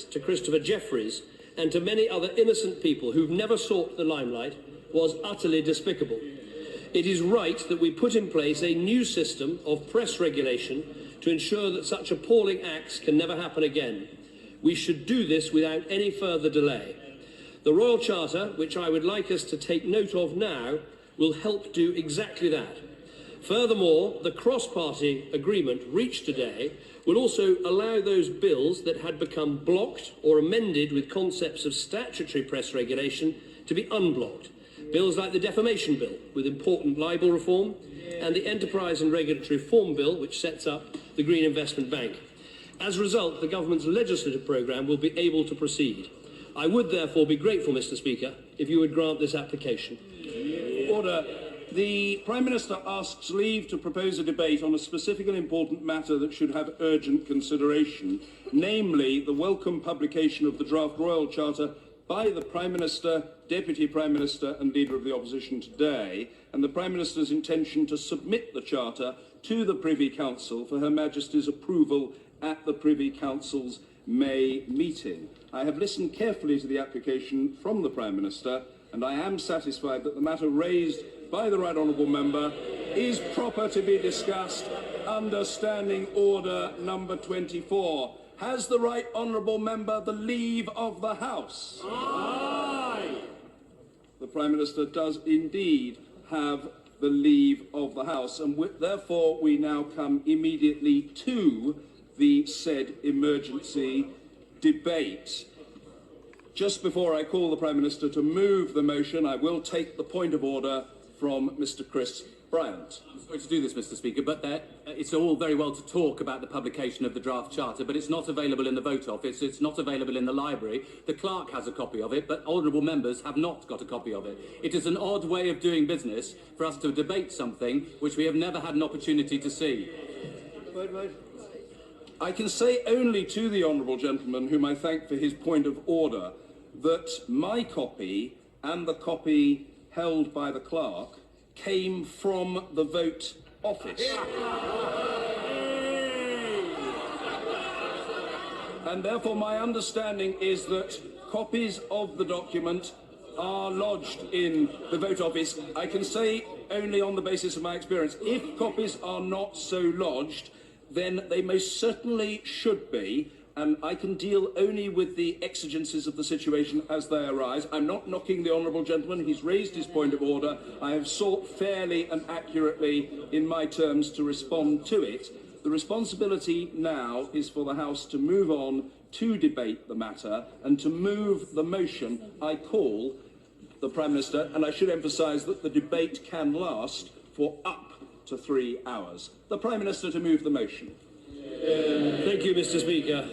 to Christopher Jeffries and to many other innocent people who've never sought the limelight was utterly despicable. It is right that we put in place a new system of press regulation to ensure that such appalling acts can never happen again. We should do this without any further delay. The Royal Charter, which I would like us to take note of now, will help do exactly that. Furthermore, the cross-party agreement reached today will also allow those bills that had become blocked or amended with concepts of statutory press regulation to be unblocked. Bills like the Defamation Bill, with important libel reform, and the Enterprise and Regulatory Reform Bill, which sets up the Green Investment Bank. As a result, the government's legislative programme will be able to proceed. I would therefore be grateful, Mr. Speaker, if you would grant this application. Order. The Prime Minister asks leave to propose a debate on a specific and important matter that should have urgent consideration, namely the welcome publication of the draft Royal Charter by the Prime Minister, Deputy Prime Minister and Leader of the Opposition today, and the Prime Minister's intention to submit the Charter to the Privy Council for Her Majesty's approval at the Privy Council's May meeting. I have listened carefully to the application from the Prime Minister, and I am satisfied that the matter raised by the Right Honourable Member is proper to be discussed under Standing Order number 24. Has the Right Honourable Member the leave of the House? Aye. The Prime Minister does indeed have the leave of the House, and therefore we now come immediately to the said emergency debate. Just before I call the Prime Minister to move the motion, I will take the point of order from Mr. Chris Bryant. I'm sorry to do this, Mr. Speaker, but it's all very well to talk about the publication of the draft charter, but it's not available in the vote office, it's not available in the library. The clerk has a copy of it, but honourable members have not got a copy of it. It is an odd way of doing business for us to debate something which we have never had an opportunity to see. I can say only to the honourable gentleman, whom I thank for his point of order, that my copy and the copy held by the clerk came from the vote office. And therefore my understanding is that copies of the document are lodged in the vote office. I can say only on the basis of my experience. If copies are not so lodged, then they most certainly should be, and I can deal only with the exigencies of the situation as they arise. I'm not knocking the honourable gentleman. He's raised his point of order. I have sought fairly and accurately in my terms to respond to it. The responsibility now is for the House to move on to debate the matter and to move the motion. I call the Prime Minister, and I should emphasise that the debate can last for up to 3 hours. The Prime Minister to move the motion. Thank you, Mr. Speaker.